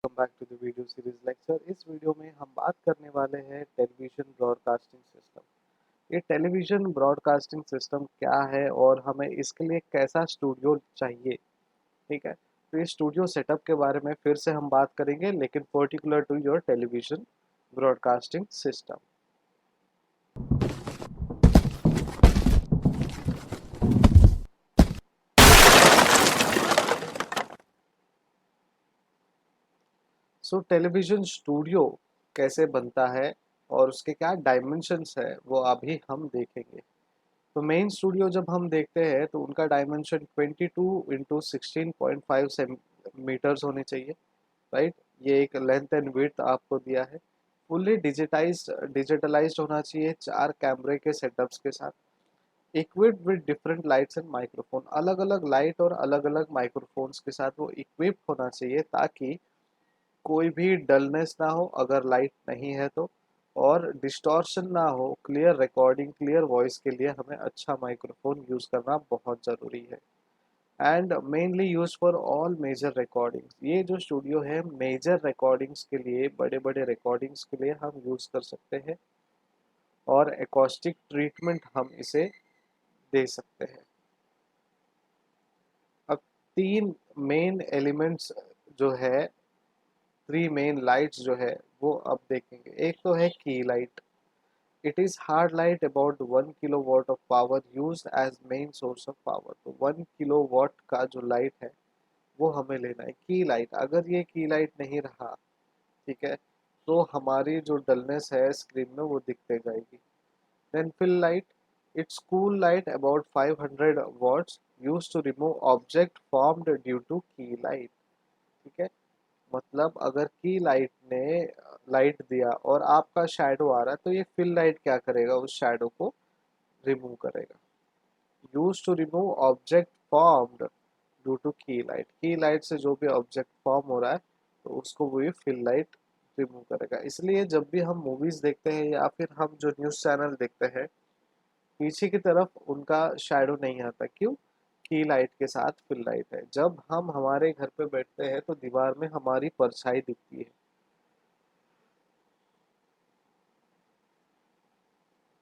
Welcome back to the video series lecture. इस video में हम बात करने वाले हैं टेलीविजन ब्रॉडकास्टिंग सिस्टम। ये टेलीविजन ब्रॉडकास्टिंग सिस्टम क्या है और हमें इसके लिए कैसा स्टूडियो चाहिए। ठीक है, तो ये स्टूडियो सेटअप के बारे में फिर से हम बात करेंगे, लेकिन particular to your television broadcasting system. So television studio कैसे बनता है और उसके क्या डायमेंशंस है वो अभी हम देखेंगे। तो मेन स्टूडियो जब हम देखते हैं तो उनका डायमेंशन 22 × 16.5 मीटर्स होने चाहिए। राइट, ये एक लेंथ एंड विड्थ आपको दिया है। फुल्ली डिजिटलाइज्ड होना चाहिए 4 कैमरे के सेटअप्स के साथ। Equipped with different lights and microphone, अलग अलग लाइट और अलग अलग माइक्रोफोन्स के साथ वो इक्विप होना चाहिए ताकि कोई भी डलनेस ना हो अगर लाइट नहीं है तो, और डिस्टॉर्शन ना हो। क्लियर रिकॉर्डिंग, क्लियर वॉइस के लिए हमें अच्छा माइक्रोफोन यूज़ करना बहुत ज़रूरी है। And mainly use for all major recordings. ये जो स्टूडियो है मेजर रिकॉर्डिंग्स के लिए, बड़े बड़े रिकॉर्डिंग्स के लिए हम यूज़ कर सकते हैं, और एकॉस्टिक ट्रीटमेंट हम इसे दे सकते हैं। अब तीन मेन एलिमेंट्स जो है, थ्री मेन लाइट्स जो है वो अब देखेंगे। एक तो है key light. It is hard light about 1 kilowatt of power use as main source of power. तो 1 किलोवाट का जो लाइट है वो हमें लेना है, की लाइट। अगर ये की लाइट नहीं रहा, ठीक है, तो हमारी जो डलनेस है स्क्रीन में वो दिखते जाएगी। Then fill light, it's cool light about 500 watts use to remove object formed due to key light. ठीक है, मतलब अगर की लाइट ने लाइट दिया और आपका शैडो आ रहा है तो ये फिल लाइट क्या करेगा, उस शैडो को रिमूव करेगा। Use to remove object formed due to key light, key light से जो भी ऑब्जेक्ट फॉर्म हो रहा है तो उसको वो ये फिल लाइट रिमूव करेगा। इसलिए जब भी हम मूवीज देखते हैं या फिर हम जो न्यूज चैनल देखते हैं, पीछे की तरफ उनका शैडो नहीं आता। क्यों? की लाइट के साथ फिल लाइट है। जब हम हमारे घर पे बैठते हैं तो दीवार में हमारी परछाई दिखती है,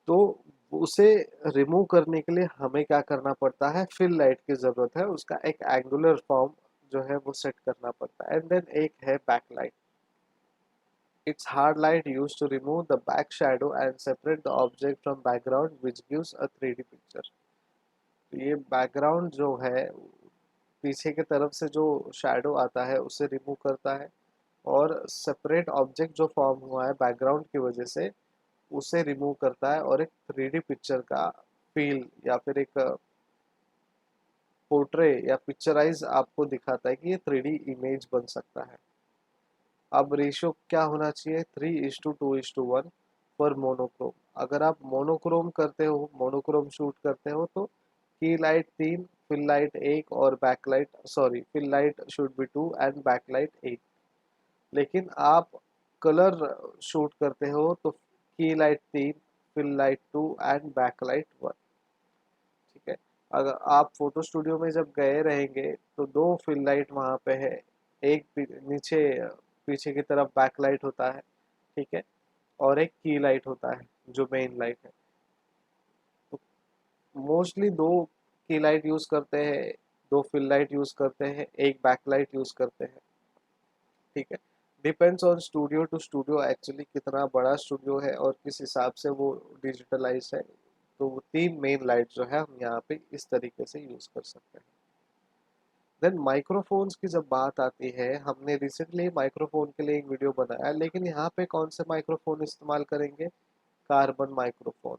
तो उसे रिमूव करने के लिए हमें क्या करना पड़ता है, फिल लाइट की जरूरत है। उसका एक एंगुलर फॉर्म जो है वो सेट करना पड़ता है। एंड देन एक है back light. It's hard light use to remove the back shadow and separate the object from background which gives a 3D picture. तो ये बैकग्राउंड जो है, पीछे की तरफ से जो शैडो आता है उसे रिमूव करता है, और सेपरेट ऑब्जेक्ट जो फॉर्म हुआ है बैकग्राउंड की वजह से उसे रिमूव करता है, और एक 3D पिक्चर का फील या फिर एक पोर्ट्रे या पिक्चराइज आपको दिखाता है कि ये 3D इमेज बन सकता है। अब रेशियो क्या होना चाहिए, 3:2:1 फॉर मोनोक्रोम। अगर आप मोनोक्रोम करते हो, मोनोक्रोम शूट करते हो, तो की लाइट 3, फिल लाइट 1 और back light, sorry, fill light should be 2 and back light 1। लेकिन आप कलर शूट करते हो तो key light 3, fill light 2 and back light 1। ठीक है, अगर आप फोटो स्टूडियो में जब गए रहेंगे तो दो फिल लाइट वहाँ पे है। एक नीचे पीछे की तरफ बैक लाइट होता है, ठीक है, और एक की लाइट होता है जो मेन लाइट है। तो मोस्टली दो की लाइट यूज करते हैं, दो फिल लाइट यूज करते हैं, एक बैक लाइट यूज करते हैं। ठीक है, depends on studio to studio actually कितना बड़ा स्टूडियो है और किस हिसाब से वो डिजिटलाइज है। तो वो तीन मेन लाइट जो है हम यहाँ पे इस तरीके से यूज कर सकते हैं। देन माइक्रोफोन्स की जब बात आती है, हमने रिसेंटली माइक्रोफोन के लिए एक वीडियो बनाया, लेकिन यहाँ पे कौन से माइक्रोफोन इस्तेमाल करेंगे, कार्बन माइक्रोफोन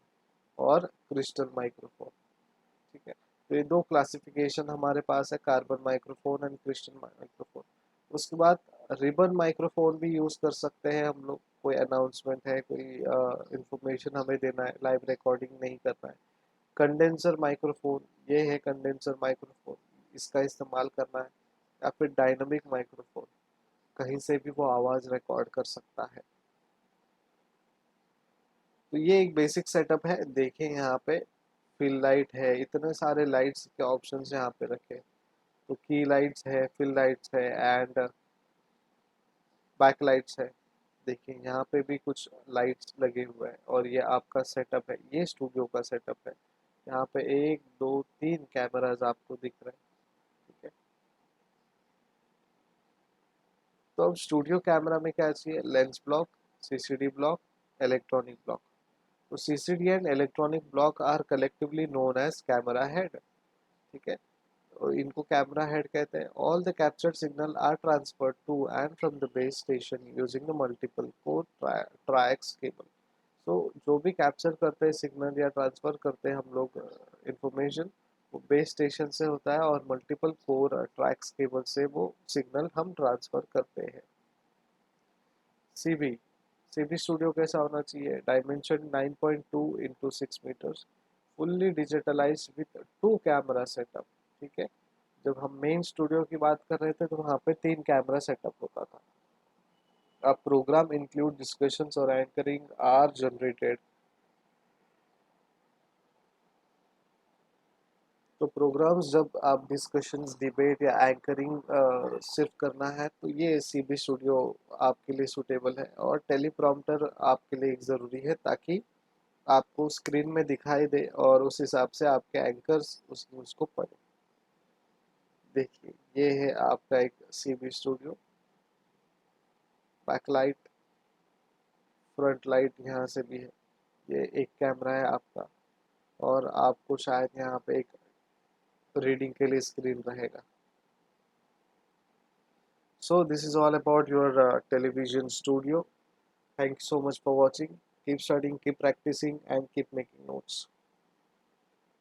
और क्रिस्टल माइक्रोफोन। ठीक है, तो ये दो क्लासिफिकेशन हमारे पास है, carbon microphone and crystal microphone. उसके बाद रिबन माइक्रोफोन भी यूज कर सकते हैं हम लोग। कोई अनाउंसमेंट है, कोई इंफॉर्मेशन हमें देना है, लाइव रिकॉर्डिंग नहीं करना है। कंडेंसर माइक्रोफोन, ये है कंडेंसर माइक्रोफोन, इसका इस्तेमाल करना है। या फिर डायनामिक माइक्रोफोन, कहीं से भी वो आवाज रिकॉर्ड कर सकता है। तो ये एक बेसिक सेटअप है। देखें यहाँ पे फिल लाइट है, इतने सारे लाइट्स के ऑप्शंस यहाँ पे रखे। तो की लाइट्स है, फिल लाइट्स है, एंड बैकलाइट्स है, देखिए यहाँ पे भी कुछ लाइट्स लगे हुए हैं और ये आपका सेटअप है, ये स्टूडियो का सेटअप है। यहाँ पे एक दो तीन कैमराज आपको दिख रहे हैं, ठीक है। तो अब स्टूडियो कैमरा में क्या चाहिए, lens block, CCD block, electronic block. तो CCD and electronic block are collectively known as camera head, ठीक है। तो इनको कैमरा हेड कहते हैं। All the captured signal are transferred to and from the base station using the multiple core triax cable. तो जो भी कैप्चर करते हैं सिग्नल या ट्रांसफर करते हैं हम लोग इंफॉर्मेशन, वो बेस स्टेशन से होता है और मल्टीपल कोर ट्रैक्स केबल से वो सिग्नल हम ट्रांसफर करते हैं। सीबी, सीबी स्टूडियो कैसा होना चाहिए, dimension 9.2 into 6 metres, fully digitalise with two camera setup, ठीक है। जब हम मेन स्टूडियो की बात कर रहे थे तो वहाँ पे 3 कैमरा सेटअप होता था। अब प्रोग्राम इंक्लूड डिस्कशंस और एंकरिंग आर जनरेटेड। तो प्रोग्राम्स जब आप डिस्कशंस डिबेट या एंकरिंग सिर्फ करना है तो ये सीबी स्टूडियो आपके लिए सूटेबल है। और टेलीप्रॉम्प्टर आपके लिए एक ज़रूरी है ताकि आपको स्क्रीन में दिखाई दे और उस हिसाब से आपके एंकर्स उस न्यूज़ को पढ़े। देखिए ये है आपका एक CB studio, backlight, front light यहाँ से भी है, ये एक कैमरा है आपका और आपको शायद यहाँ पे एक रीडिंग के लिए स्क्रीन रहेगा। So this is all about your television studio. Thank you so much for watching. Keep studying, keep practicing, and keep making notes.